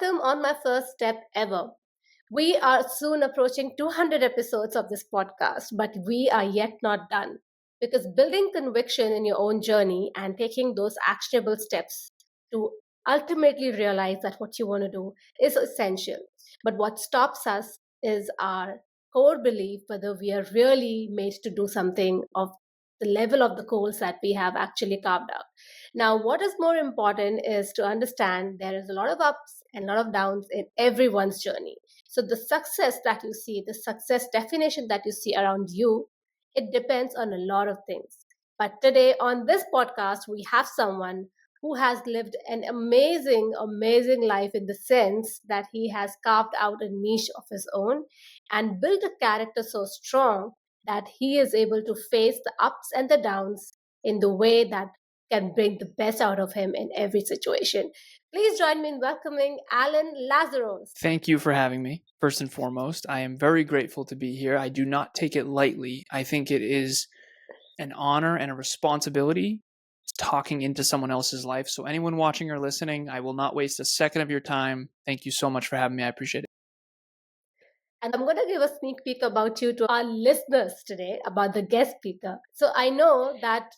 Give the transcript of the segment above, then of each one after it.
welcome on my first step ever. We are soon approaching 200 episodes of this podcast, but we are yet not done because building conviction in your own journey and taking those actionable steps to ultimately realize that what you want to do is essential. But what stops us is our core belief whether we are really made to do something of the level of the goals that we have actually carved out. Now, what is more important is to understand there is a lot of ups and a lot of downs in everyone's journey. So, the success that you see, the success definition that you see around you, it depends on a lot of things. But today on this podcast, we have someone who has lived an amazing life in the sense that he has carved out a niche of his own and built a character so strong that he is able to face the ups and the downs in the way that can bring the best out of him in every situation. Please join me in welcoming Alan Lazaros. Thank you for having me. First and foremost, I am very grateful to be here. I do not take it lightly. I think it is an honor and a responsibility talking into someone else's life. So anyone watching or listening, I will not waste a second of your time. Thank you so much for having me. I appreciate it. And I'm going to give a sneak peek about you to our listeners today, about the guest speaker. So I know that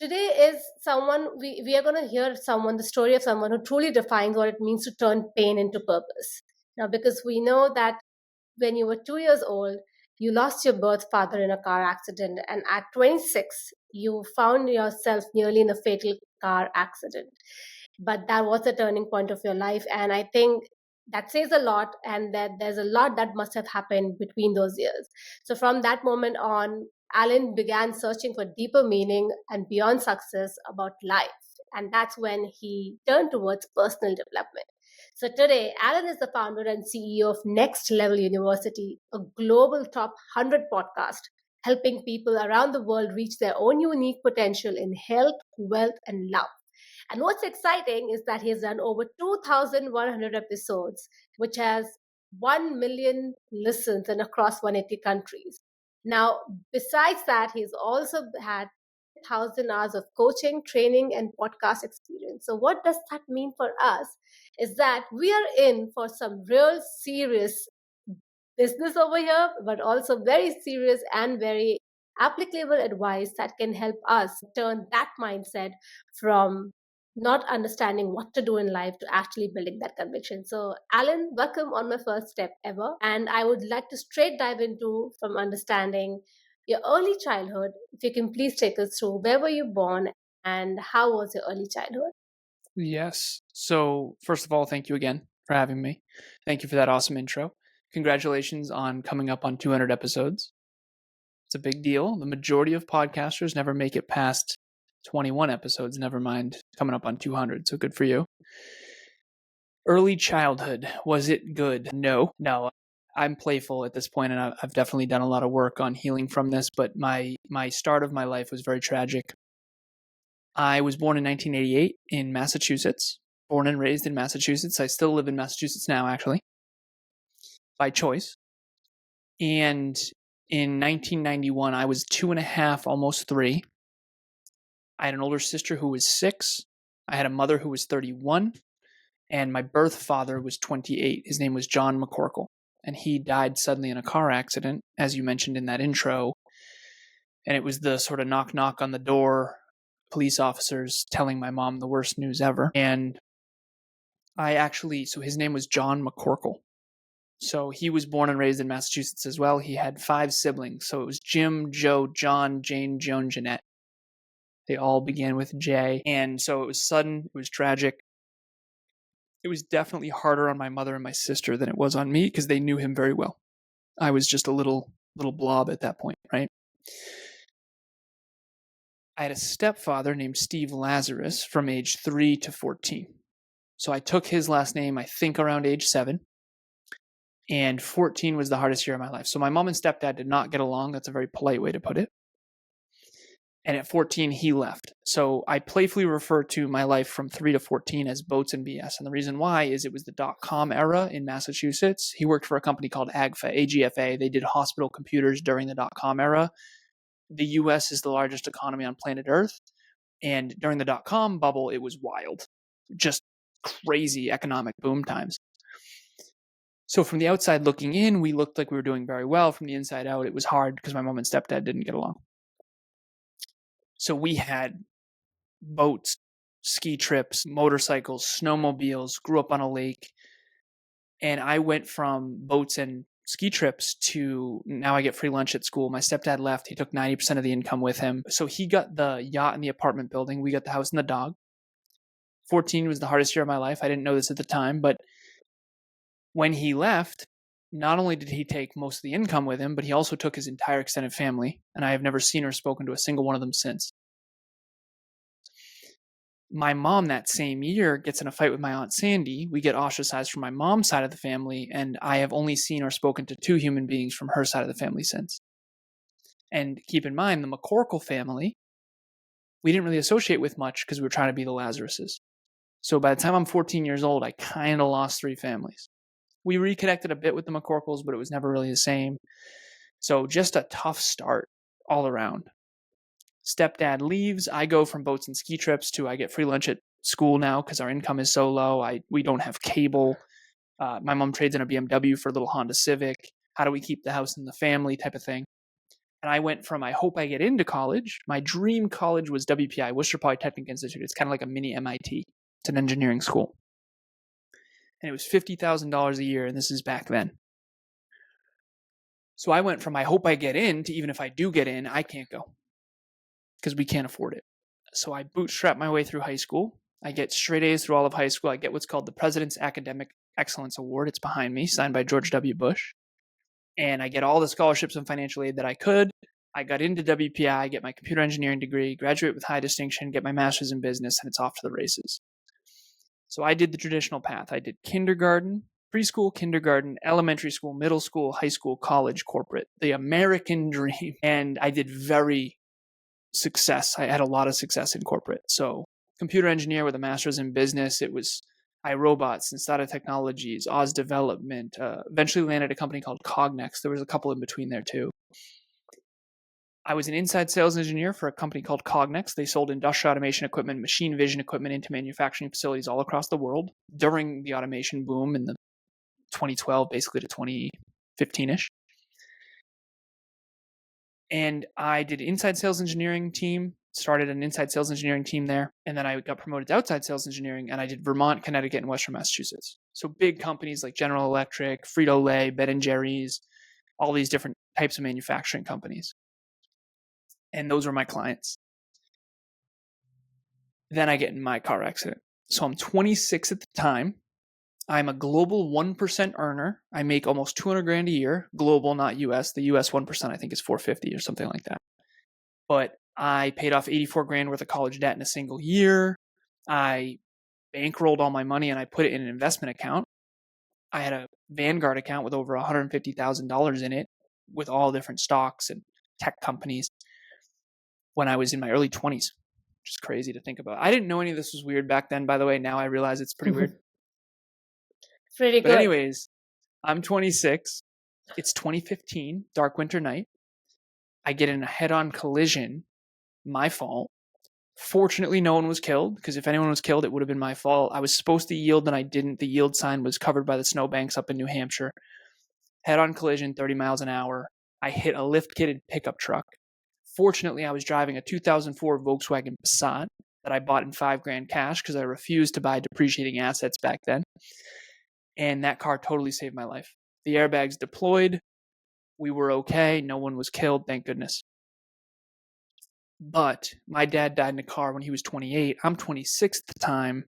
today is someone, we are going to hear the story of someone who truly defines what it means to turn pain into purpose. Now, because we know that when you were 2 years old, you lost your birth father in a car accident. And at 26, you found yourself nearly in a fatal car accident. But that was the turning point of your life. And I think that says a lot, and that there's a lot that must have happened between those years. So from that moment on, Alan began searching for deeper meaning and beyond success about life. And that's when he turned towards personal development. So today, Alan is the founder and CEO of Next Level University, a global top 100 podcast, helping people around the world reach their own unique potential in health, wealth, and love. And what's exciting is that he has done over 2,100 episodes, which has 1 million listens and across 180 countries. Now, besides that, he's also had 1,000 hours of coaching, training, and podcast experience. So, what does that mean for us? Is that we are in for some real serious business over here, but also very serious and very applicable advice that can help us turn that mindset from not understanding what to do in life to actually building that conviction. So, Alan, welcome on my first step ever. And I would like to straight dive into from understanding your early childhood. If you can please take us through where were you born and how was your early childhood? Yes. So, first of all, thank you again for having me. Thank you for that awesome intro. Congratulations on coming up on 200 episodes. It's a big deal. The majority of podcasters never make it past 21 episodes, never mind coming up on 200. So good for you. Early childhood, was it good? No. I'm playful at this point, and I've definitely done a lot of work on healing from this, but my start of my life was very tragic. I was born in 1988 in Massachusetts, born and raised in Massachusetts. I still live in Massachusetts now, actually, by choice. And in 1991, I was 2.5, almost 3. I had an older sister who was 6. I had a mother who was 31. And my birth father was 28. His name was John McCorkle. And he died suddenly in a car accident, as you mentioned in that intro. And it was the sort of knock, knock on the door, police officers telling my mom the worst news ever. And so his name was John McCorkle. So he was born and raised in Massachusetts as well. He had 5 siblings. So it was Jim, Joe, John, Jane, Joan, Jeanette. They all began with J. And so it was sudden. It was tragic. It was definitely harder on my mother and my sister than it was on me because they knew him very well. I was just a little blob at that point, right? I had a stepfather named Steve Lazaros from age 3 to 14. So I took his last name, I think, around age 7. And 14 was the hardest year of my life. So my mom and stepdad did not get along. That's a very polite way to put it. And at 14, he left. So I playfully refer to my life from 3 to 14 as boats and BS. And the reason why is it was the .com era in Massachusetts. He worked for a company called AGFA. They did hospital computers during the .com era. The US is the largest economy on planet Earth. And during the .com bubble, it was wild. Just crazy economic boom times. So from the outside looking in, we looked like we were doing very well. From the inside out, it was hard because my mom and stepdad didn't get along. So we had boats, ski trips, motorcycles, snowmobiles, grew up on a lake. And I went from boats and ski trips to now I get free lunch at school. My stepdad left. He took 90% of the income with him. So he got the yacht and the apartment building. We got the house and the dog. 14 was the hardest year of my life. I didn't know this at the time, but when he left, not only did he take most of the income with him, but he also took his entire extended family, and I have never seen or spoken to a single one of them since. My mom that same year gets in a fight with my Aunt Sandy. We get ostracized from my mom's side of the family, and I have only seen or spoken to 2 human beings from her side of the family since. And keep in mind, the McCorkle family, we didn't really associate with much because we were trying to be the Lazaroses. So by the time I'm 14 years old, I kind of lost 3 families. We reconnected a bit with the McCorkles, but it was never really the same. So just a tough start all around. Stepdad leaves. I go from boats and ski trips to I get free lunch at school now because our income is so low. We don't have cable. My mom trades in a BMW for a little Honda Civic. How do we keep the house in the family type of thing? And I went from I hope I get into college. My dream college was WPI, Worcester Polytechnic Institute. It's kind of like a mini MIT. It's an engineering school. And it was $50,000 a year, and this is back then. So I went from I hope I get in to even if I do get in, I can't go because we can't afford it. So I bootstrap my way through high school. I get straight A's through all of high school. I get what's called the President's Academic Excellence Award. It's behind me, signed by George W. Bush. And I get all the scholarships and financial aid that I could. I got into WPI, get my computer engineering degree, graduate with high distinction, get my master's in business, and it's off to the races. So I did the traditional path. I did kindergarten, preschool, kindergarten, elementary school, middle school, high school, college, corporate, the American dream. And I did I had a lot of success in corporate. So computer engineer with a master's in business. It was iRobots, Instata Technologies, Oz Development, eventually landed a company called Cognex. There was a couple in between there too. I was an inside sales engineer for a company called Cognex. They sold industrial automation equipment, machine vision equipment into manufacturing facilities all across the world during the automation boom in the 2012, basically to 2015-ish. And I did inside sales engineering team, started an inside sales engineering team there. And then I got promoted to outside sales engineering, and I did Vermont, Connecticut, and Western Massachusetts. So big companies like General Electric, Frito-Lay, Ben & Jerry's, all these different types of manufacturing companies. And those were my clients. Then I get in my car accident. So I'm 26 at the time. I'm a global 1% earner. I make almost 200 grand a year, global, not US. The US 1% I think is 450 or something like that. But I paid off 84 grand worth of college debt in a single year. I bankrolled all my money and I put it in an investment account. I had a Vanguard account with over $150,000 in it with all different stocks and tech companies when I was in my early 20s, which is crazy to think about. I didn't know any of this was weird back then, by the way. Now I realize it's pretty weird. Pretty good. But anyways, I'm 26. It's 2015, dark winter night. I get in a head-on collision, my fault. Fortunately, no one was killed, because if anyone was killed, it would have been my fault. I was supposed to yield and I didn't. The yield sign was covered by the snowbanks up in New Hampshire. Head-on collision, 30 miles an hour. I hit a lift-kitted pickup truck. Fortunately, I was driving a 2004 Volkswagen Passat that I bought in $5,000 cash because I refused to buy depreciating assets back then. And that car totally saved my life. The airbags deployed. We were okay. No one was killed, thank goodness. But my dad died in a car when he was 28. I'm 26 at the time.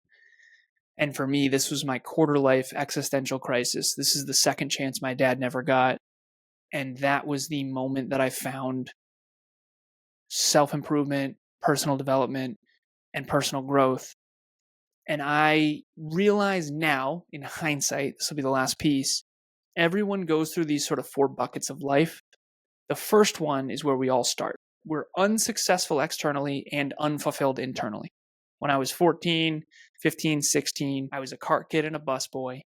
And for me, this was my quarter-life existential crisis. This is the second chance my dad never got. And that was the moment that I found self-improvement, personal development, and personal growth. And I realize now, in hindsight, this will be the last piece, everyone goes through these sort of 4 buckets of life. The first one is where we all start. We're unsuccessful externally and unfulfilled internally. When I was 14, 15, 16, I was a cart kid and a busboy.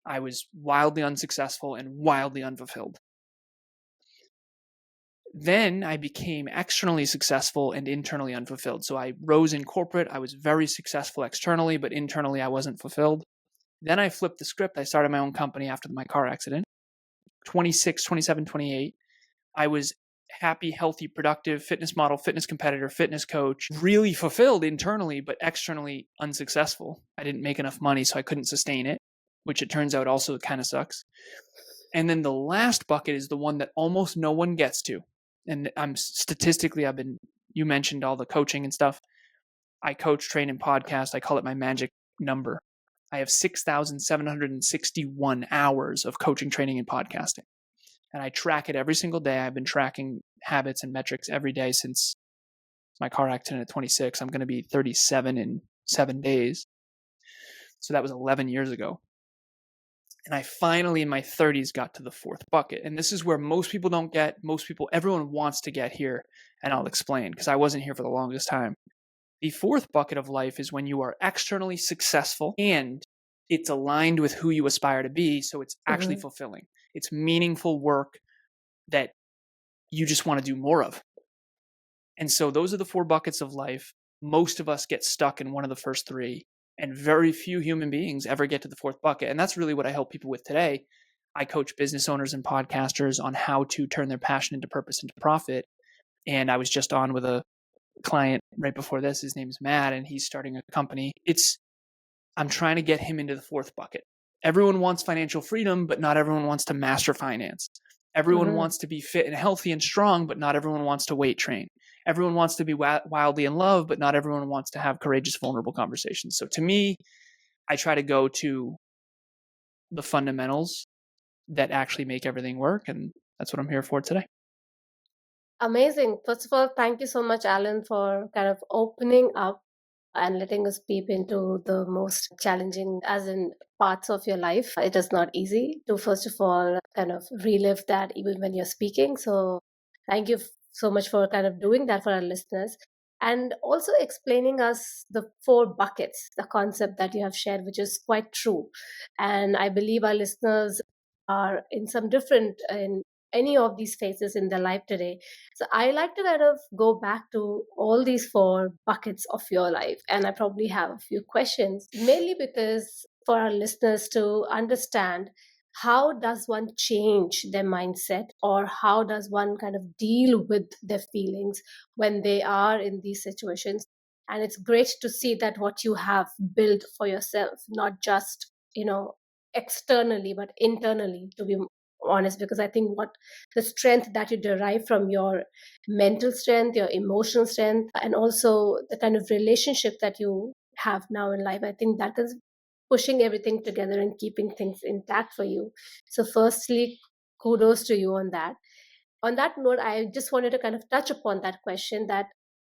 I was wildly unsuccessful and wildly unfulfilled. Then I became externally successful and internally unfulfilled. So I rose in corporate. I was very successful externally, but internally I wasn't fulfilled. Then I flipped the script. I started my own company after my car accident. 26, 27, 28. I was happy, healthy, productive, fitness model, fitness competitor, fitness coach, really fulfilled internally, but externally unsuccessful. I didn't make enough money, so I couldn't sustain it, which it turns out also kind of sucks. And then the last bucket is the one that almost no one gets to. And you mentioned all the coaching and stuff. I coach, train, and podcast. I call it my magic number. I have 6,761 hours of coaching, training, and podcasting. And I track it every single day. I've been tracking habits and metrics every day since my car accident at 26. I'm going to be 37 in 7 days. So that was 11 years ago. And I finally in my 30s got to the fourth bucket. And this is where most people don't get, everyone wants to get here. And I'll explain because I wasn't here for the longest time. The fourth bucket of life is when you are externally successful and it's aligned with who you aspire to be. So it's actually fulfilling. It's meaningful work that you just want to do more of. And so those are the four buckets of life. Most of us get stuck in one of the first three, and very few human beings ever get to the fourth bucket. And that's really what I help people with today. I coach business owners and podcasters on how to turn their passion into purpose, into profit. And I was just on with a client right before this. His name's Matt, and he's starting a company. I'm trying to get him into the fourth bucket. Everyone wants financial freedom, but not everyone wants to master finance. Everyone wants to be fit and healthy and strong, but not everyone wants to weight train. Everyone wants to be wildly in love, but not everyone wants to have courageous, vulnerable conversations. So to me, I try to go to the fundamentals that actually make everything work. And that's what I'm here for today. Amazing. First of all, thank you so much, Alan, for kind of opening up and letting us peep into the most challenging, as in parts of your life. It is not easy to, first of all, kind of relive that even when you're speaking. So thank you so much for kind of doing that for our listeners. And also explaining us the four buckets, the concept that you have shared, which is quite true. And I believe our listeners are in any of these phases in their life today. So I like to kind of go back to all these four buckets of your life. And I probably have a few questions, mainly because for our listeners to understand, how does one change their mindset, or how does one kind of deal with their feelings when they are in these situations? And it's great to see that what you have built for yourself, not just, externally, but internally, to be honest, because I think what the strength that you derive from your mental strength, your emotional strength, and also the kind of relationship that you have now in life, I think that is pushing everything together and keeping things intact for you. So firstly, kudos to you on that. On that note, I just wanted to kind of touch upon that question, that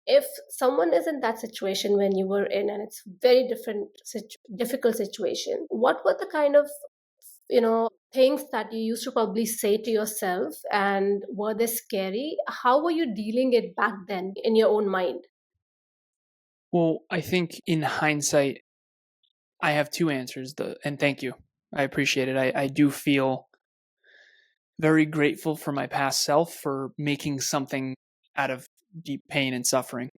if someone is in that situation when you were in, and it's very difficult situation, what were the kind of things that you used to probably say to yourself, and were they scary? How were you dealing it back then in your own mind? Well, I think in hindsight, I have two answers. And thank you. I appreciate it. I do feel very grateful for my past self for making something out of deep pain and suffering.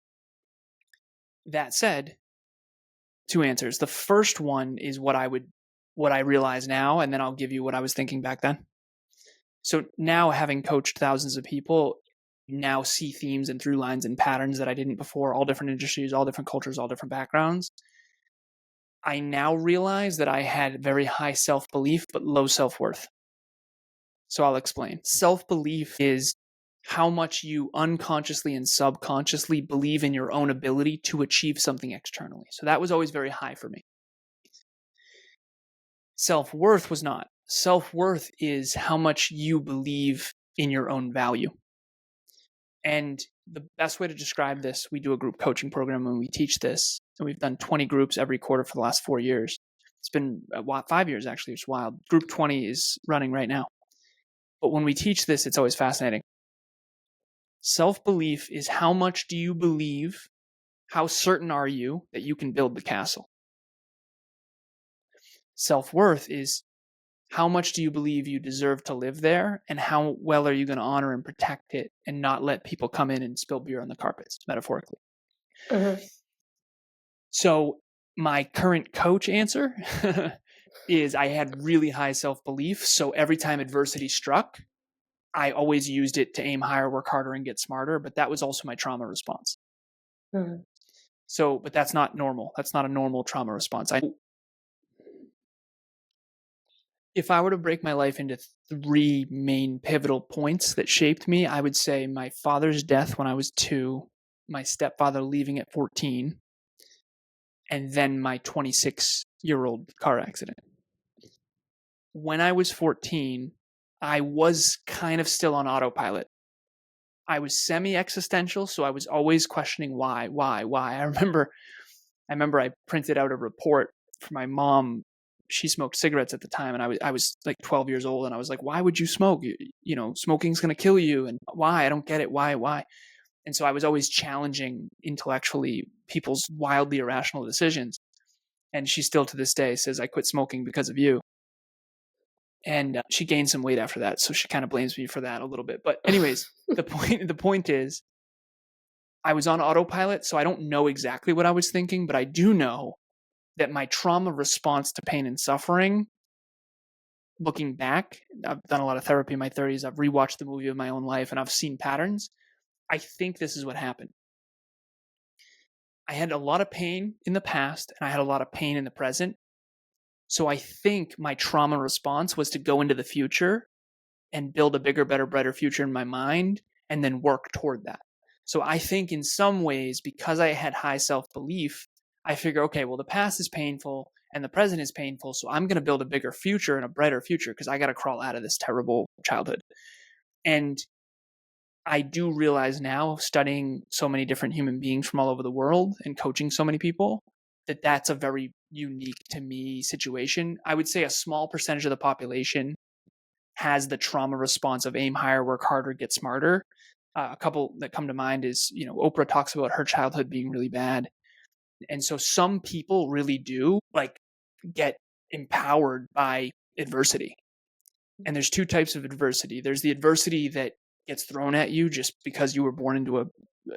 That said, two answers. The first one is what I realize now, and then I'll give you what I was thinking back then. So now, having coached thousands of people, now see themes and through lines and patterns that I didn't before, all different industries, all different cultures, all different backgrounds. I now realize that I had very high self-belief, but low self-worth. So I'll explain. Self-belief is how much you unconsciously and subconsciously believe in your own ability to achieve something externally. So that was always very high for me. Self-worth was not. Self-worth is how much you believe in your own value. And the best way to describe this, we do a group coaching program when we teach this, and we've done 20 groups every quarter for the last 4 years. It's been 5 years, actually. It's wild. Group 20 is running right now. But when we teach this, it's always fascinating. Self-belief is how much do you believe, how certain are you that you can build the castle? Self-worth is how much do you believe you deserve to live there, and how well are you going to honor and protect it and not let people come in and spill beer on the carpets, metaphorically? Mm-hmm. So my current coach answer is I had really high self-belief. So every time adversity struck, I always used it to aim higher, work harder, and get smarter. But that was also my trauma response. Mm-hmm. So, but that's not normal. That's not a normal trauma response. If I were to break my life into three main pivotal points that shaped me, I would say my father's death when I was 2, my stepfather leaving at 14, and then my 26-year-old car accident. When I was 14, I was kind of still on autopilot. I was semi-existential, so I was always questioning why. I remember I printed out a report for my mom. She smoked cigarettes at the time, and I was like 12 years old, and I was like, "Why would you smoke? You know, smoking's going to kill you." And why? I don't get it. Why? And so I was always challenging intellectually people's wildly irrational decisions. And she still to this day says, "I quit smoking because of you." And she gained some weight after that, so she kind of blames me for that a little bit. But anyways, the point is, I was on autopilot, so I don't know exactly what I was thinking, but I do know that my trauma response to pain and suffering, looking back, I've done a lot of therapy in my 30s, I've rewatched the movie of my own life, and I've seen patterns. I think this is what happened. I had a lot of pain in the past, and I had a lot of pain in the present. So I think my trauma response was to go into the future and build a bigger, better, brighter future in my mind and then work toward that. So I think in some ways, because I had high self belief, I figure, okay, well, the past is painful and the present is painful. So I'm going to build a bigger future and a brighter future because I got to crawl out of this terrible childhood. And I do realize now, studying so many different human beings from all over the world and coaching so many people, that that's a very unique to me situation. I would say a small percentage of the population has the trauma response of aim higher, work harder, get smarter. A couple that come to mind is, Oprah talks about her childhood being really bad. And so some people really do like get empowered by adversity. And there's two types of adversity. There's the adversity that gets thrown at you just because you were born into a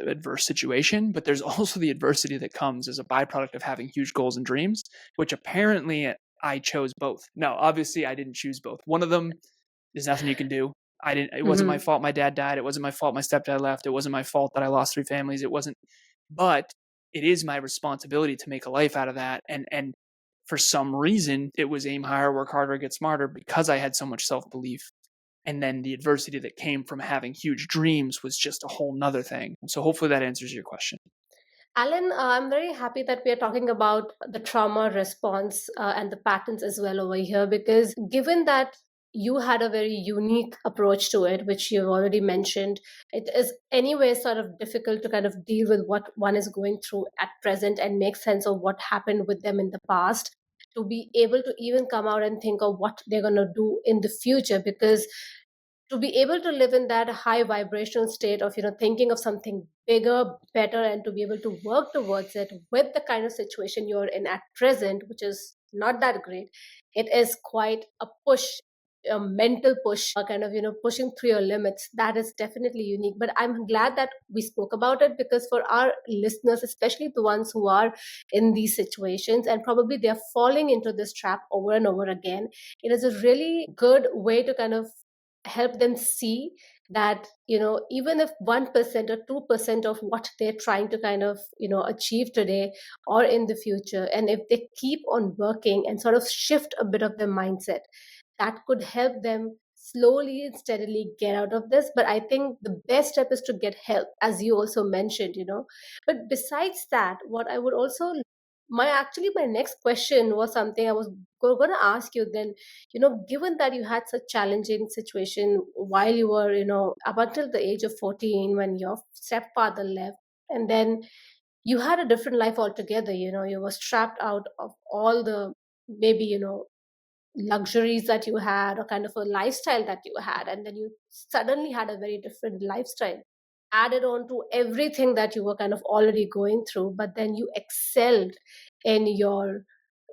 adverse situation, but there's also the adversity that comes as a byproduct of having huge goals and dreams, which apparently I chose both. No, obviously I didn't choose both. One of them, there's nothing you can do. It wasn't my fault my dad died. It wasn't my fault my stepdad left. It wasn't my fault that I lost 3 families. It wasn't, but it is my responsibility to make a life out of that. And for some reason, it was aim higher, work harder, get smarter because I had so much self belief. And then the adversity that came from having huge dreams was just a whole nother thing. So hopefully that answers your question. Alan, I'm very happy that we are talking about the trauma response and the patterns as well over here, because given that you had a very unique approach to it, which you've already mentioned, it is anyway sort of difficult to kind of deal with what one is going through at present and make sense of what happened with them in the past, to be able to even come out and think of what they're going to do in the future. Because to be able to live in that high vibrational state of thinking of something bigger, better, and to be able to work towards it with the kind of situation you're in at present, which is not that great, it is quite a push, a mental push, kind of pushing through your limits. That is definitely unique. But I'm glad that we spoke about it, because for our listeners, especially the ones who are in these situations and probably they're falling into this trap over and over again, it is a really good way to kind of help them see that even if 1% or 2% of what they're trying to kind of achieve today or in the future, and if they keep on working and sort of shift a bit of their mindset, that could help them slowly and steadily get out of this. But I think the best step is to get help, as you also mentioned. But besides that, what I would also, my next question was something I was going to ask you then. Given that you had such challenging situation while you were up until the age of 14 when your stepfather left, and then you had a different life altogether. You were strapped out of all the, maybe luxuries that you had, or kind of a lifestyle that you had, and then you suddenly had a very different lifestyle added on to everything that you were kind of already going through. But then you excelled in your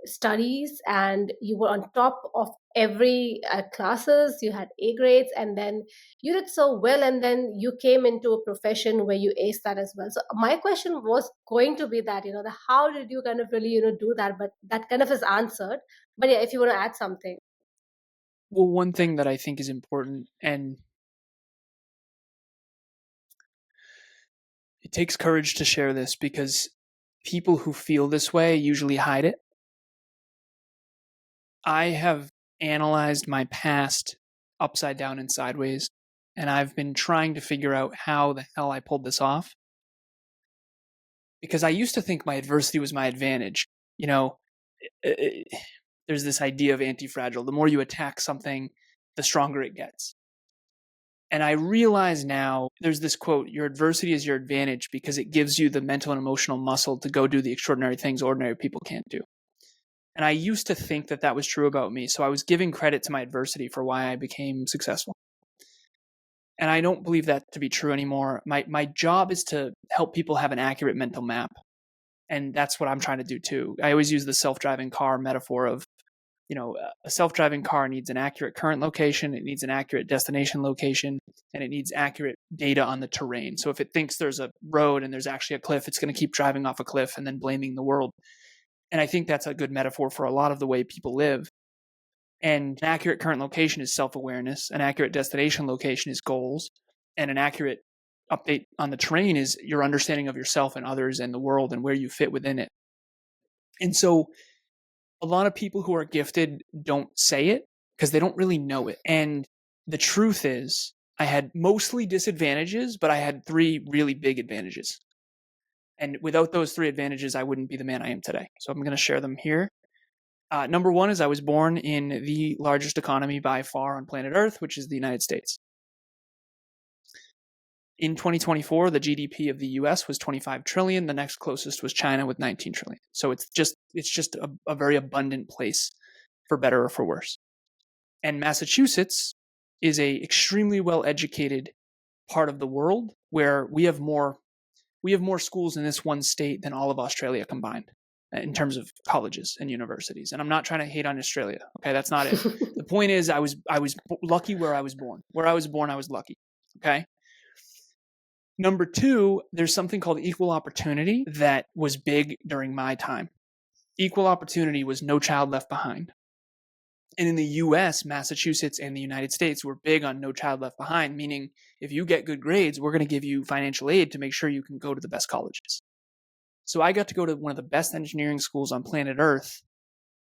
studies and you were on top of every classes, you had A grades, and then you did so well, and then you came into a profession where you aced that as well. So my question was going to be that, the how did you kind of really, do that? But that kind of is answered. But yeah, if you want to add something. Well, one thing that I think is important, and it takes courage to share this because people who feel this way usually hide it. I have analyzed my past upside down and sideways, and I've been trying to figure out how the hell I pulled this off. Because I used to think my adversity was my advantage. You know, there's this idea of anti-fragile. The more you attack something, the stronger it gets. And I realize now there's this quote, your adversity is your advantage because it gives you the mental and emotional muscle to go do the extraordinary things ordinary people can't do. And I used to think that that was true about me. So I was giving credit to my adversity for why I became successful. And I don't believe that to be true anymore. My job is to help people have an accurate mental map. And that's what I'm trying to do too. I always use the self-driving car metaphor of, a self-driving car needs an accurate current location, it needs an accurate destination location, and it needs accurate data on the terrain. So if it thinks there's a road and there's actually a cliff, it's going to keep driving off a cliff and then blaming the world. And I think that's a good metaphor for a lot of the way people live. And an accurate current location is self-awareness, an accurate destination location is goals, and an accurate update on the terrain is your understanding of yourself and others and the world and where you fit within it. And so a lot of people who are gifted don't say it because they don't really know it. And the truth is, I had mostly disadvantages, but I had 3 really big advantages. And without those 3 advantages, I wouldn't be the man I am today. So I'm going to share them here. Number 1 is I was born in the largest economy by far on planet Earth, which is the United States. In 2024, the GDP of the US was 25 trillion. The next closest was China with 19 trillion. So it's just a very abundant place, for better or for worse. And Massachusetts is a extremely well-educated part of the world where we have more schools in this one state than all of Australia combined in terms of colleges and universities. And I'm not trying to hate on Australia. Okay, that's not it. The point is I was lucky where I was born. Where I was born, I was lucky. Okay? Number 2, there's something called equal opportunity that was big during my time. Equal opportunity was no child left behind. And in the US, Massachusetts, and the United States were big on no child left behind, meaning if you get good grades, we're going to give you financial aid to make sure you can go to the best colleges. So I got to go to one of the best engineering schools on planet Earth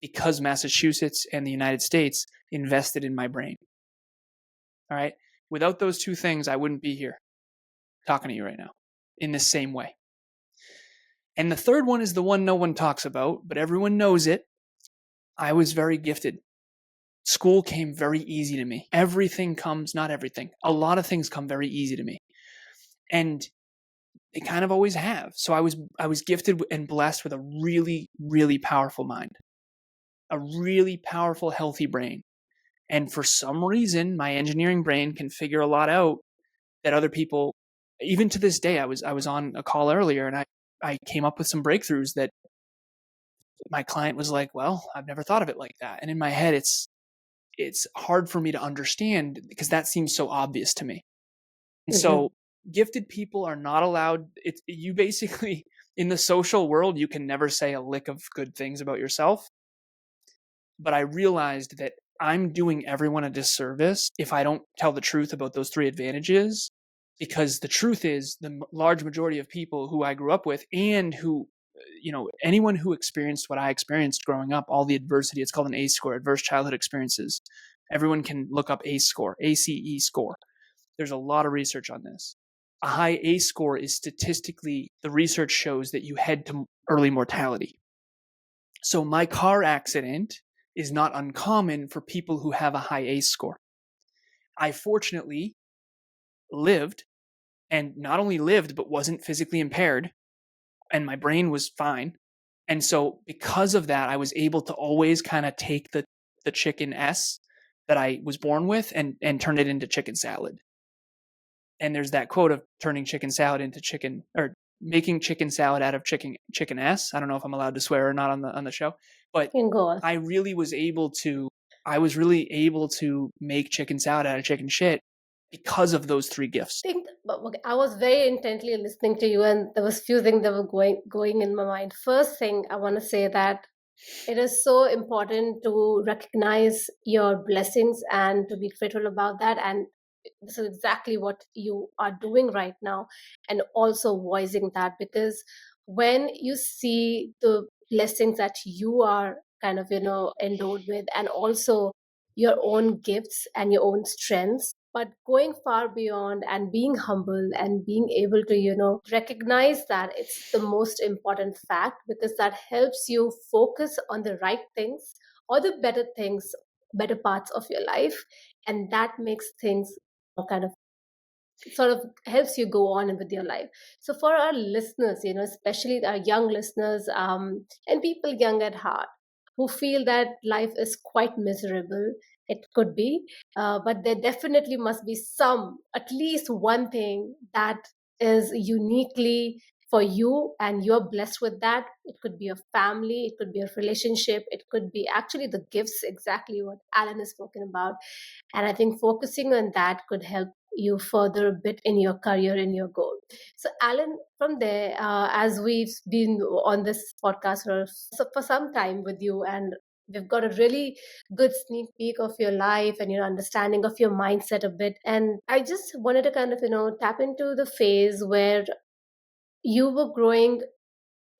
because Massachusetts and the United States invested in my brain. All right. Without those 2 things, I wouldn't be here talking to you right now in the same way. And the third one is the one no one talks about, but everyone knows it. I was very gifted. School came very easy to me. Not everything. A lot of things come very easy to me. And they kind of always have. So I was gifted and blessed with a really, really powerful mind. A really powerful, healthy brain. And for some reason, my engineering brain can figure a lot out that other people, even to this day, I was on a call earlier and I came up with some breakthroughs that my client was like, well, I've never thought of it like that. And in my head, it's hard for me to understand because that seems so obvious to me. And so gifted people are not allowed. You basically, in the social world, you can never say a lick of good things about yourself. But I realized that I'm doing everyone a disservice if I don't tell the truth about those 3 advantages, because the truth is the large majority of people who I grew up with and who, anyone who experienced what I experienced growing up, all the adversity, it's called an ACE score, adverse childhood experiences. Everyone can look up ACE score, ACE score. There's a lot of research on this. A high ACE score is statistically, the research shows that you head to early mortality. So my car accident is not uncommon for people who have a high ACE score. I fortunately lived, and not only lived, but wasn't physically impaired, and my brain was fine. And so because of that, I was able to always kind of take the chicken S that I was born with and turn it into chicken salad. And there's that quote of turning chicken salad into chicken, or making chicken salad out of chicken S. I don't know if I'm allowed to swear or not on the show, but I really was able to I was really able to make chicken salad out of chicken shit because of those 3 gifts. Okay, I was very intently listening to you, and there was few things that were going in my mind. First thing I want to say that it is so important to recognize your blessings and to be grateful about that. And this is exactly what you are doing right now, and also voicing that, because when you see the blessings that you are kind of, endowed with, and also your own gifts and your own strengths, but going far beyond and being humble and being able to, recognize that it's the most important fact, because that helps you focus on the right things or the better things, better parts of your life. And that makes things kind of sort of helps you go on with your life. So for our listeners, especially our young listeners, and people young at heart who feel that life is quite miserable, it could be, but there definitely must be some, at least one thing that is uniquely for you, and you're blessed with that. It could be a family, it could be a relationship, it could be actually the gifts, exactly what Alan has spoken about. And I think focusing on that could help you further a bit in your career, in your goal. So, Alan, from there, as we've been on this podcast for some time with you, and we've got a really good sneak peek of your life and your understanding of your mindset a bit. And I just wanted to kind of, tap into the phase where you were growing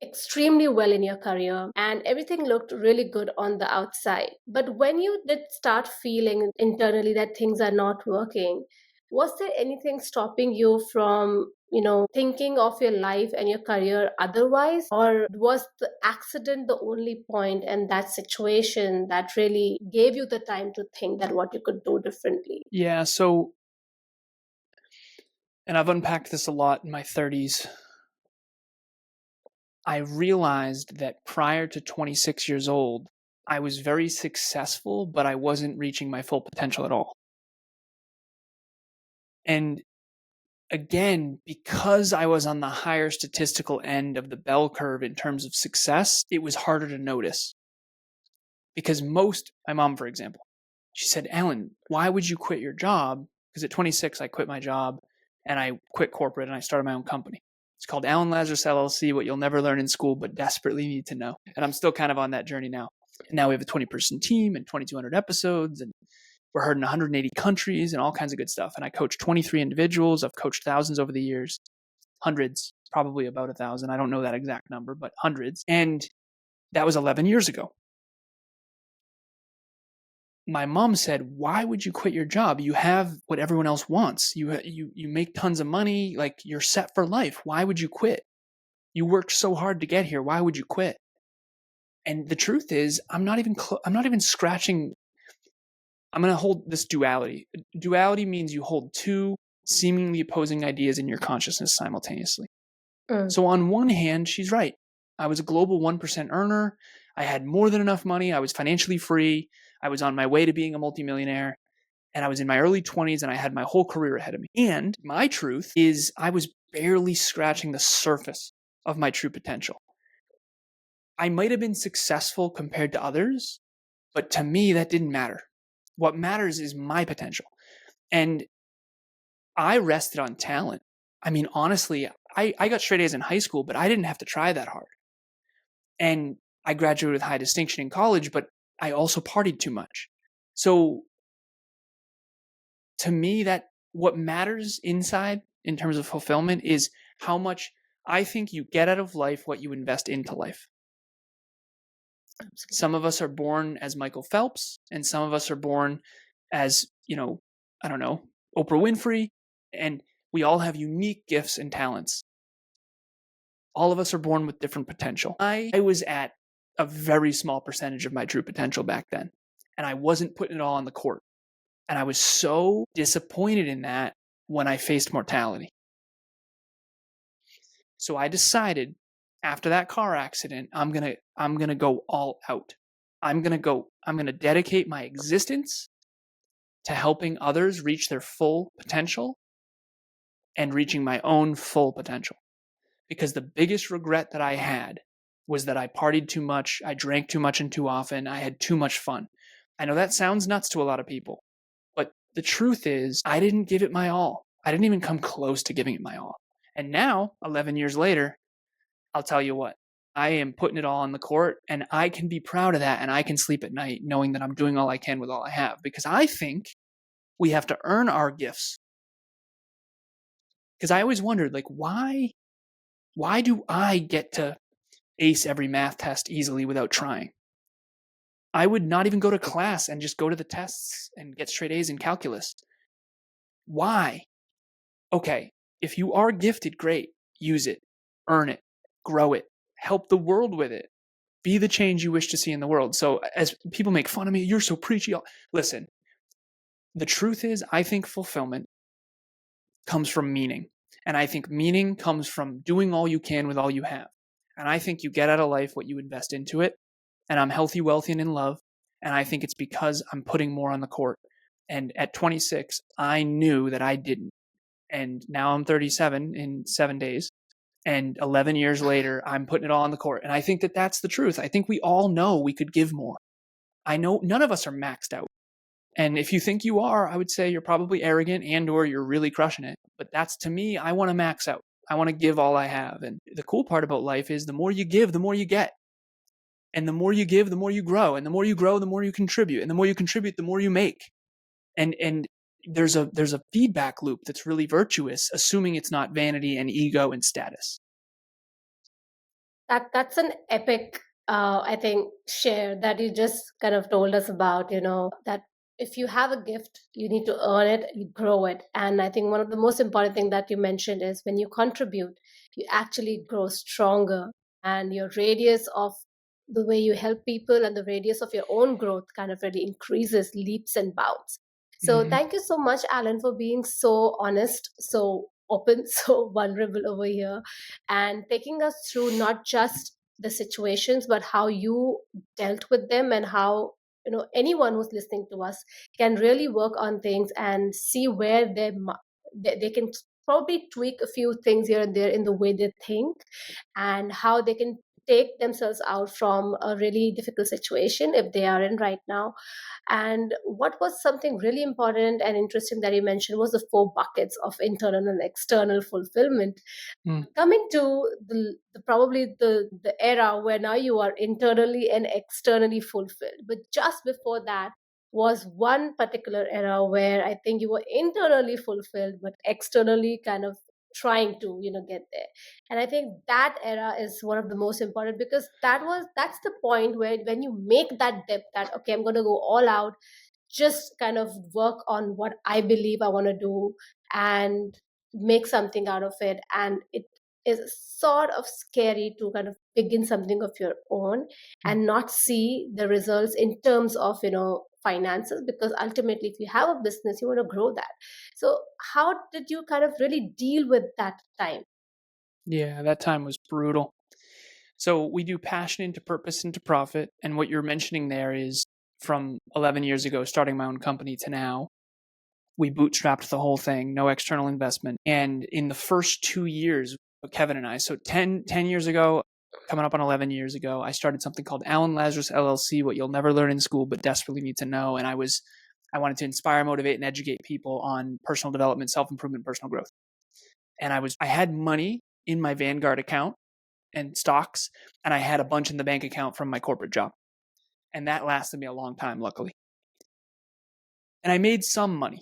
extremely well in your career and everything looked really good on the outside. But when you did start feeling internally that things are not working, was there anything stopping you from, thinking of your life and your career otherwise? Or was the accident the only point and that situation that really gave you the time to think that what you could do differently? Yeah, so, and I've unpacked this a lot in my 30s. I realized that prior to 26 years old, I was very successful, but I wasn't reaching my full potential at all. And again, because I was on the higher statistical end of the bell curve in terms of success, it was harder to notice. Because my mom, for example, she said, Alan, why would you quit your job? Because at 26, I quit my job and I quit corporate and I started my own company. It's called Alan Lazaros LLC, what you'll never learn in school, but desperately need to know. And I'm still kind of on that journey now. And now we have a 20-person team and 2,200 episodes, and we're heard in 180 countries and all kinds of good stuff. And I coach 23 individuals. I've coached thousands over the years, hundreds, probably about 1,000. I don't know that exact number, but hundreds. And that was 11 years ago. My mom said, why would you quit your job? You have what everyone else wants. You make tons of money. Like, you're set for life. Why would you quit? You worked so hard to get here. Why would you quit? And the truth is, I'm not even scratching. I'm going to hold this duality. Duality means you hold two seemingly opposing ideas in your consciousness simultaneously. So on one hand, she's right. I was a global 1% earner. I had more than enough money. I was financially free. I was on my way to being a multimillionaire. And I was in my early 20s and I had my whole career ahead of me. And my truth is I was barely scratching the surface of my true potential. I might have been successful compared to others, but to me, that didn't matter. What matters is my potential. And I rested on talent. I mean, honestly, I got straight A's in high school, but I didn't have to try that hard. And I graduated with high distinction in college, but I also partied too much. So to me, that what matters inside in terms of fulfillment is how much I think you get out of life, what you invest into life. Some of us are born as Michael Phelps, and some of us are born as, I don't know, Oprah Winfrey, and we all have unique gifts and talents. All of us are born with different potential. I was at a very small percentage of my true potential back then, and I wasn't putting it all on the court. And I was so disappointed in that when I faced mortality. So I decided after that car accident, I'm going to go all out. I'm going to dedicate my existence to helping others reach their full potential and reaching my own full potential. Because the biggest regret that I had was that I partied too much, I drank too much and too often, I had too much fun. I know that sounds nuts to a lot of people, but the truth is, I didn't give it my all. I didn't even come close to giving it my all. And now, 11 years later, I'll tell you what, I am putting it all on the court, and I can be proud of that, and I can sleep at night knowing that I'm doing all I can with all I have, because I think we have to earn our gifts. Because I always wondered, like, why do I get to ace every math test easily without trying? I would not even go to class and just go to the tests and get straight A's in calculus. Why? Okay, if you are gifted, great. Use it, earn it, grow it, help the world with it. Be the change you wish to see in the world. So as people make fun of me, you're so preachy. Listen, the truth is, I think fulfillment comes from meaning. And I think meaning comes from doing all you can with all you have. And I think you get out of life what you invest into it. And I'm healthy, wealthy, and in love. And I think it's because I'm putting more on the court. And at 26, I knew that I didn't. And now I'm 37 in 7 days. And 11 years later, I'm putting it all on the court. And I think that that's the truth. I think we all know we could give more. I know none of us are maxed out. And if you think you are, I would say you're probably arrogant and or you're really crushing it. But that's, to me, I want to max out. I want to give all I have. And the cool part about life is the more you give, the more you get. And the more you give, the more you grow. And the more you grow, the more you contribute. And the more you contribute, the more you make. And there's a feedback loop that's really virtuous, assuming it's not vanity and ego and status. That's an epic, I think, share that you just kind of told us about, that if you have a gift, you need to earn it, you grow it. And I think one of the most important thing that you mentioned is when you contribute, you actually grow stronger, and your radius of the way you help people and the radius of your own growth kind of really increases leaps and bounds. So Mm-hmm. thank you so much, Alan, for being so honest, so open, so vulnerable over here, and taking us through not just the situations, but how you dealt with them, and how anyone who's listening to us can really work on things and see where they can probably tweak a few things here and there in the way they think, and how they can take themselves out from a really difficult situation if they are in right now. And what was something really important and interesting that you mentioned was the four buckets of internal and external fulfillment. Mm. Coming to probably the era where now you are internally and externally fulfilled, but just before that was one particular era where I think you were internally fulfilled but externally kind of trying to get there. And I think that era is one of the most important, because that's the point where when you make that dip, that okay, I'm going to go all out, just kind of work on what I believe I want to do and make something out of it. And it is sort of scary to kind of begin something of your own Mm. and not see the results in terms of finances, because ultimately if you have a business, you want to grow that. So how did you kind of really deal with that time? Yeah, that time was brutal. So we do passion into purpose into profit. And what you're mentioning there is from 11 years ago, starting my own company to now, we bootstrapped the whole thing, no external investment. And in the first 2 years, Kevin and I, so 10 years ago, coming up on 11 years ago, I started something called Alan Lazaros LLC, what you'll never learn in school, but desperately need to know. And I wanted to inspire, motivate, and educate people on personal development, self-improvement, personal growth. And I had money in my Vanguard account and stocks, and I had a bunch in the bank account from my corporate job. And that lasted me a long time, luckily. And I made some money.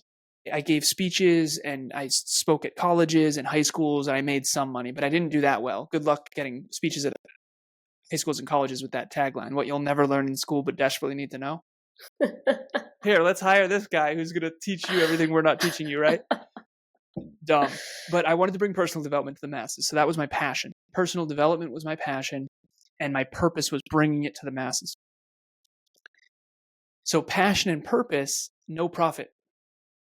I gave speeches and I spoke at colleges and high schools, and I made some money, but I didn't do that well. Good luck getting speeches at high schools and colleges with that tagline: what you'll never learn in school but desperately need to know. Here, let's hire this guy who's going to teach you everything we're not teaching you, right? Dumb. But I wanted to bring personal development to the masses. So that was my passion. Personal development was my passion, and my purpose was bringing it to the masses. So passion and purpose, no profit.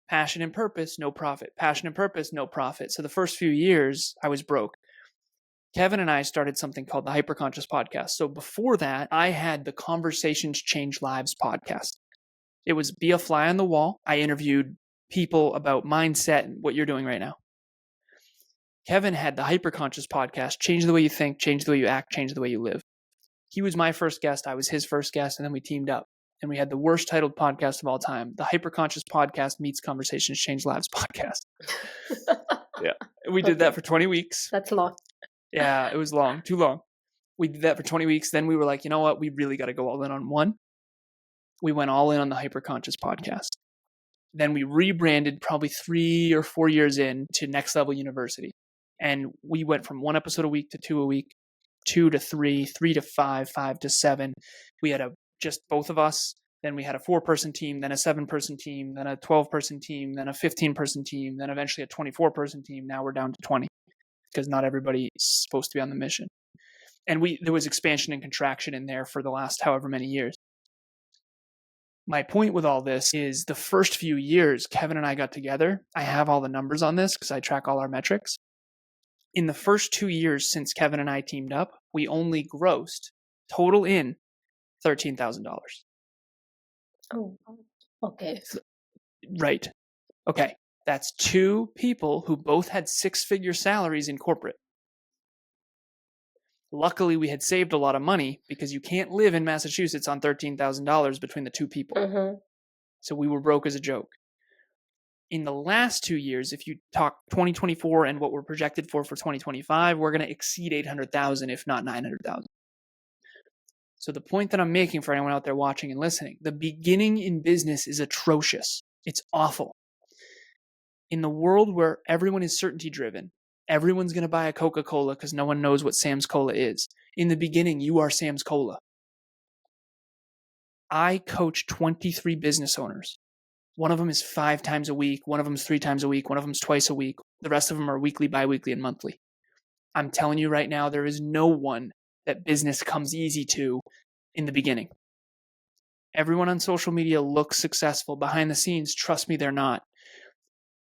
Passion and purpose, no profit. Passion and purpose, no profit. So the first few years, I was broke. Kevin and I started something called the Hyperconscious Podcast. So before that, I had the Conversations Change Lives podcast. It was be a fly on the wall. I interviewed people about mindset and what you're doing right now. Kevin had the Hyperconscious Podcast, change the way you think, change the way you act, change the way you live. He was my first guest. I was his first guest, and then we teamed up. And we had the worst titled podcast of all time, the Hyperconscious Podcast Meets Conversations Change Lives podcast. Yeah. We did that for 20 weeks. That's long. Yeah, it was long, too long. We did that for 20 weeks. Then we were like, you know what? We really got to go all in on one. We went all in on the Hyperconscious podcast. Then we rebranded probably 3 or 4 years in to Next Level University. And we went from 1 episode a week to 2 a week, 2 to 3, 3 to 5, 5 to 7. We had just both of us. Then we had a 4-person team, then a 7-person team, then a 12-person team, then a 15-person team, then eventually a 24-person team. Now we're down to 20 because not everybody is supposed to be on the mission. And there was expansion and contraction in there for the last however many years. My point with all this is the first few years Kevin and I got together, I have all the numbers on this because I track all our metrics. In the first 2 years since Kevin and I teamed up, we only grossed total in $13,000. Oh, okay. Right. Okay. That's 2 people who both had 6-figure salaries in corporate. Luckily, we had saved a lot of money because you can't live in Massachusetts on $13,000 between the 2 people. Mm-hmm. So we were broke as a joke. In the last 2 years, if you talk 2024 and what we're projected for 2025, we're going to exceed 800,000, if not 900,000. So the point that I'm making for anyone out there watching and listening, the beginning in business is atrocious. It's awful. In the world where everyone is certainty driven, everyone's going to buy a Coca-Cola because no one knows what Sam's Cola is. In the beginning, you are Sam's Cola. I coach 23 business owners. One of them is 5 times a week. One of them is 3 times a week. One of them is twice a week. The rest of them are weekly, bi-weekly, and monthly. I'm telling you right now, there is no one that business comes easy to in the beginning. Everyone on social media looks successful. Behind the scenes, trust me, they're not.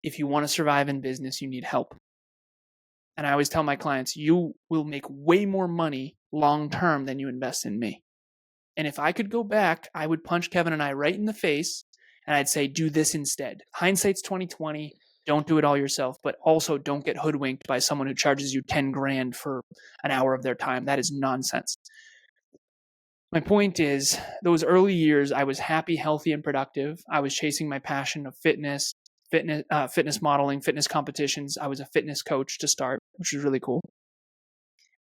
If you want to survive in business, you need help. And I always tell my clients, you will make way more money long-term than you invest in me. And if I could go back, I would punch Kevin and I right in the face and I'd say, do this instead. Hindsight's 2020. Don't do it all yourself, but also don't get hoodwinked by someone who charges you 10 grand for an hour of their time. That is nonsense. My point is, those early years, I was happy, healthy, and productive. I was chasing my passion of fitness modeling, fitness competitions. I was a fitness coach to start, which was really cool.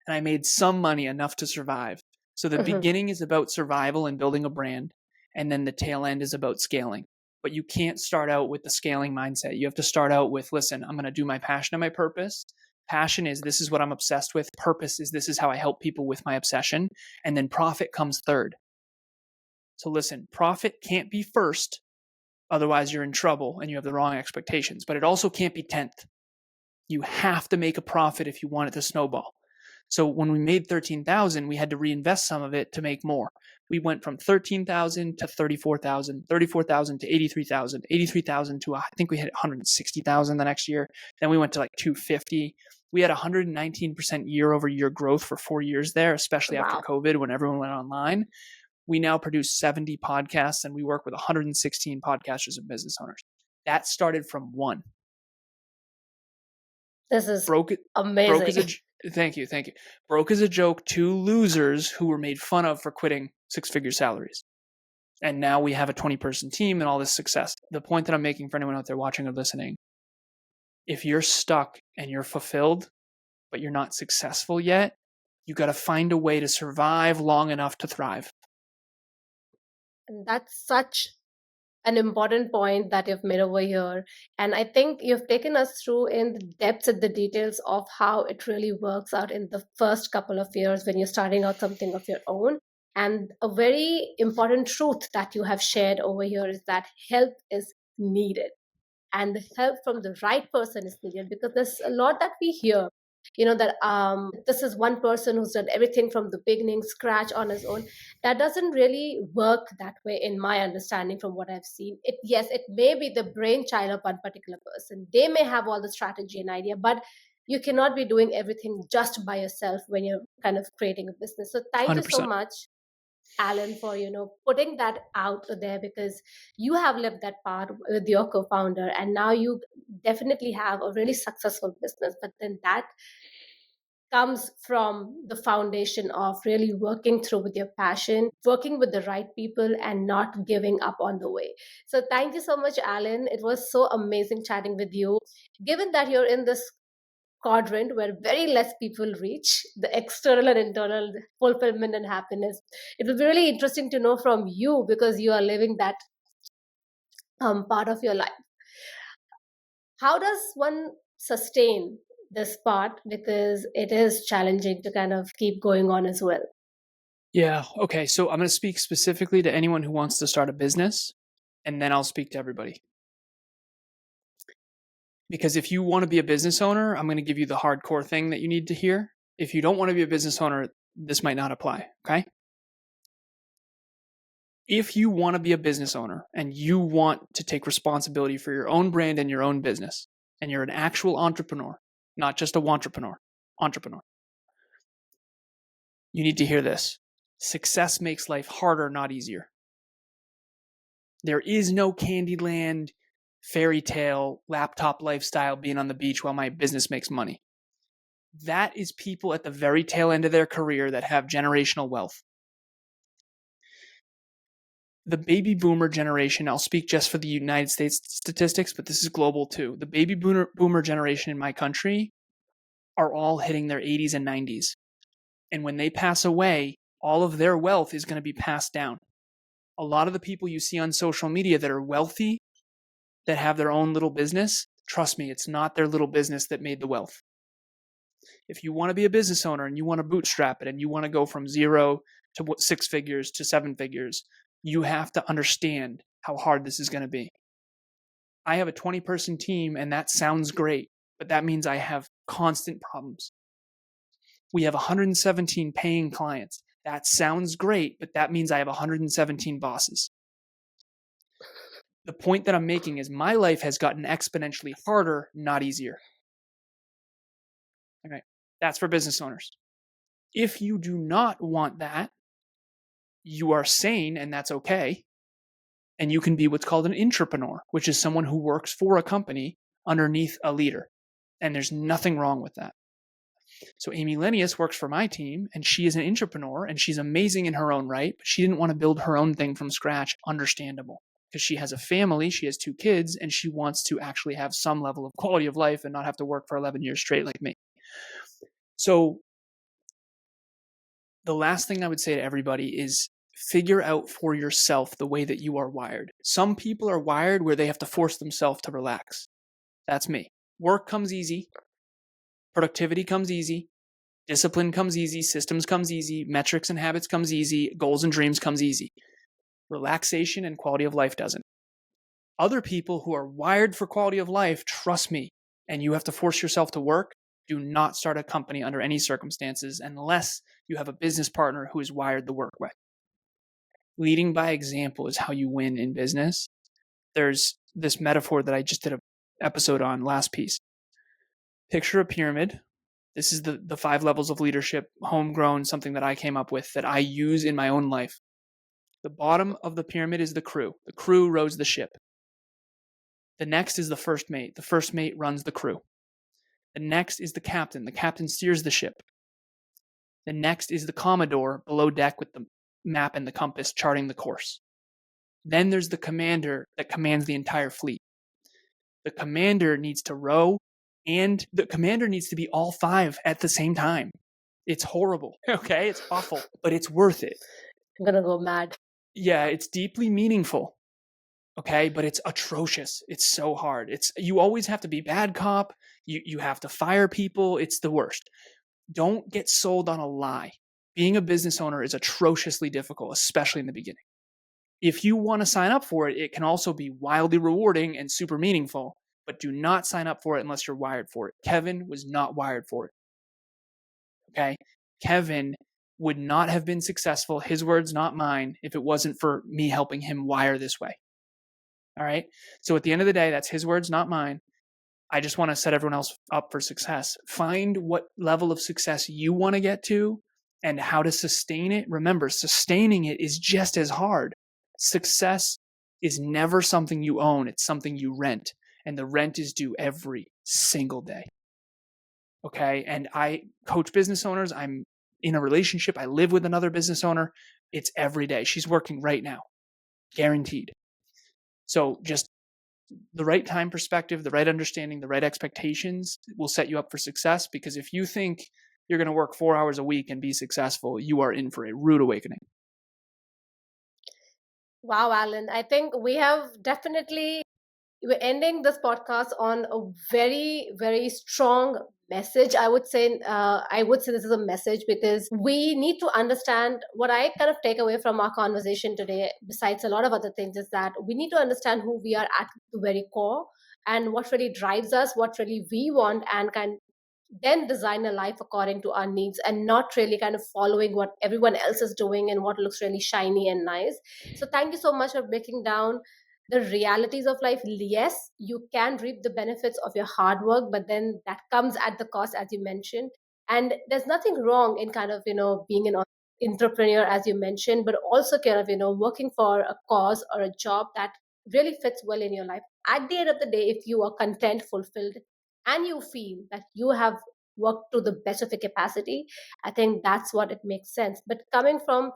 And I made some money, enough to survive. So the beginning is about survival and building a brand. And then the tail end is about scaling. But you can't start out with the scaling mindset. You have to start out with, listen, I'm going to do my passion and my purpose. Passion is, this is what I'm obsessed with. Purpose is, this is how I help people with my obsession. And then profit comes third. So listen, profit can't be first. Otherwise, you're in trouble and you have the wrong expectations. But it also can't be 10th. You have to make a profit if you want it to snowball. So when we made 13,000, we had to reinvest some of it to make more. We went from 13,000 to 34,000, 34,000 to 83,000, 83,000 to I think we hit 160,000 the next year. Then we went to like 250. We had 119% year over year growth for 4 years there, especially after COVID when everyone went online. We now produce 70 podcasts and we work with 116 podcasters and business owners. That started from 1. This is amazing. Thank you. Broke as a joke, 2 losers who were made fun of for quitting 6-figure salaries. And now we have a 20-person team and all this success. The point that I'm making for anyone out there watching or listening, if you're stuck and you're fulfilled, but you're not successful yet, you got to find a way to survive long enough to thrive. And that's such an important point that you've made over here. And I think you've taken us through in the depths and the details of how it really works out in the first couple of years when you're starting out something of your own. And a very important truth that you have shared over here is that help is needed. And the help from the right person is needed, because there's a lot that we hear, that this is one person who's done everything from the beginning, scratch on his own. That doesn't really work that way in my understanding from what I've seen. Yes, it may be the brainchild of one particular person. They may have all the strategy and idea, but you cannot be doing everything just by yourself when you're kind of creating a business. So thank 100%. You so much, Alan, for putting that out there, because you have lived that part with your co-founder, and now you definitely have a really successful business. But then that comes from the foundation of really working through with your passion, working with the right people, and not giving up on the way. So, thank you so much, Alan. It was so amazing chatting with you. Given that you're in this quadrant where very less people reach the external and internal fulfillment and happiness, it will be really interesting to know from you because you are living that part of your life. How does one sustain this part, because it is challenging to kind of keep going on as well? Yeah. Okay. So I'm going to speak specifically to anyone who wants to start a business, and then I'll speak to everybody. Because if you want to be a business owner, I'm going to give you the hardcore thing that you need to hear. If you don't want to be a business owner, this might not apply. Okay. If you want to be a business owner and you want to take responsibility for your own brand and your own business, and you're an actual entrepreneur, not just a entrepreneur, you need to hear this. Success makes life harder, not easier. There is no Candyland, fairy tale, laptop lifestyle being on the beach while my business makes money. That is people at the very tail end of their career that have generational wealth. The baby boomer generation, I'll speak just for the United States statistics, but this is global too. The baby boomer generation in my country are all hitting their 80s and 90s. And when they pass away, all of their wealth is going to be passed down. A lot of the people you see on social media that are wealthy, that have their own little business, trust me, it's not their little business that made the wealth. If you want to be a business owner and you want to bootstrap it and you want to go from 0 to 6 figures to 7 figures, you have to understand how hard this is going to be. I have a 20-person team, and that sounds great, but that means I have constant problems. We have 117 paying clients. That sounds great, but that means I have 117 bosses. The point that I'm making is my life has gotten exponentially harder, not easier. Okay, that's for business owners. If you do not want that, you are sane, and that's okay. And you can be what's called an intrapreneur, which is someone who works for a company underneath a leader. And there's nothing wrong with that. So Amy Lenius works for my team, and she is an intrapreneur, and she's amazing in her own right, but she didn't want to build her own thing from scratch. Understandable. Because she has a family, she has 2 kids, and she wants to actually have some level of quality of life and not have to work for 11 years straight like me. So the last thing I would say to everybody is figure out for yourself the way that you are wired. Some people are wired where they have to force themselves to relax. That's me. Work comes easy. Productivity comes easy. Discipline comes easy. Systems comes easy. Metrics and habits comes easy. Goals and dreams comes easy. Relaxation and quality of life doesn't. Other people who are wired for quality of life, trust me, and you have to force yourself to work, do not start a company under any circumstances unless you have a business partner who is wired the work way. Leading by example is how you win in business. There's this metaphor that I just did an episode on, last piece. Picture a pyramid. This is the 5 levels of leadership, homegrown, something that I came up with that I use in my own life. The bottom of the pyramid is the crew. The crew rows the ship. The next is the first mate. The first mate runs the crew. The next is the captain. The captain steers the ship. The next is the commodore below deck with the map and the compass charting the course. Then there's the commander that commands the entire fleet. The commander needs to row, and the commander needs to be all 5 at the same time. It's horrible, okay? It's awful, but it's worth it. I'm gonna go mad. Yeah, it's deeply meaningful, okay? But it's atrocious. It's so hard. You always have to be bad cop. You have to fire people. It's the worst. Don't get sold on a lie. Being a business owner is atrociously difficult, especially in the beginning. If you want to sign up for it, it can also be wildly rewarding and super meaningful, but do not sign up for it unless you're wired for it. Kevin was not wired for it. Okay? Kevin would not have been successful, his words, not mine, if it wasn't for me helping him wire this way. All right? So at the end of the day, that's his words, not mine. I just want to set everyone else up for success. Find what level of success you want to get to and how to sustain it. Remember, sustaining it is just as hard. Success is never something you own. It's something you rent. And the rent is due every single day. Okay. And I coach business owners. I'm in a relationship. I live with another business owner. It's every day. She's working right now, guaranteed. So just the right time perspective, the right understanding, the right expectations will set you up for success. Because if you think you're going to work 4 hours a week and be successful, you are in for a rude awakening. Wow, Alan. I think we have definitely, we're ending this podcast on a very, very strong message. I would say this is a message because we need to understand what I kind of take away from our conversation today, besides a lot of other things, is that we need to understand who we are at the very core and what really drives us, what really we want, and kind then design a life according to our needs and not really kind of following what everyone else is doing and what looks really shiny and nice. So thank you so much for breaking down the realities of life. Yes, you can reap the benefits of your hard work, but then that comes at the cost, as you mentioned. And there's nothing wrong in kind of, being an entrepreneur, as you mentioned, but also kind of, working for a cause or a job that really fits well in your life. At the end of the day, if you are content, fulfilled, and you feel that you have worked to the best of your capacity, I think that's what it makes sense. But coming from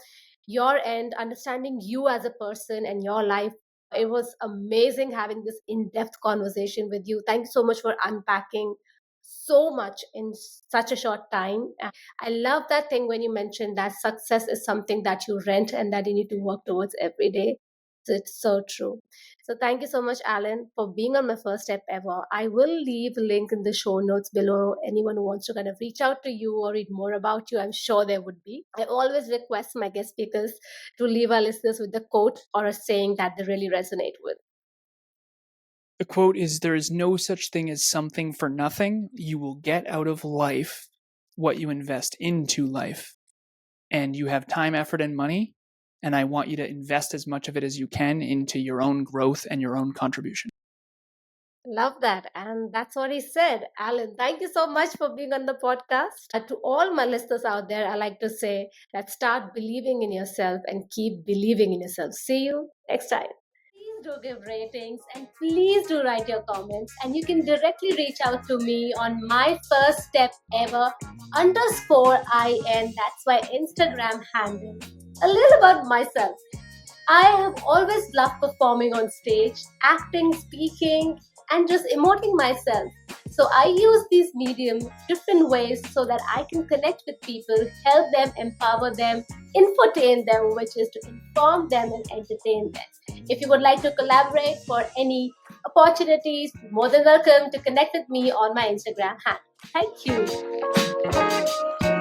your end, understanding you as a person and your life, it was amazing having this in-depth conversation with you. Thank you so much for unpacking so much in such a short time. I love that thing when you mentioned that success is something that you rent and that you need to work towards every day. So it's so true. So thank you so much, Alan, for being on my first step ever. I will leave a link in the show notes below. Anyone who wants to kind of reach out to you or read more about you, I'm sure there would be. I always request my guest speakers to leave our listeners with a quote or a saying that they really resonate with. The quote is, "There is no such thing as something for nothing. You will get out of life what you invest into life. And you have time, effort, and money. And I want you to invest as much of it as you can into your own growth and your own contribution." Love that. And that's what he said. Alan, thank you so much for being on the podcast. To all my listeners out there, I like to say that start believing in yourself and keep believing in yourself. See you next time. Please do give ratings and please do write your comments. And you can directly reach out to me on my first step ever underscore IN. That's my Instagram handle. A little about myself. I have always loved performing on stage, acting, speaking, and just emoting myself. So I use these mediums different ways so that I can connect with people, help them, empower them, infotain them, which is to inform them and entertain them. If you would like to collaborate for any opportunities, more than welcome to connect with me on my Instagram handle. Thank you.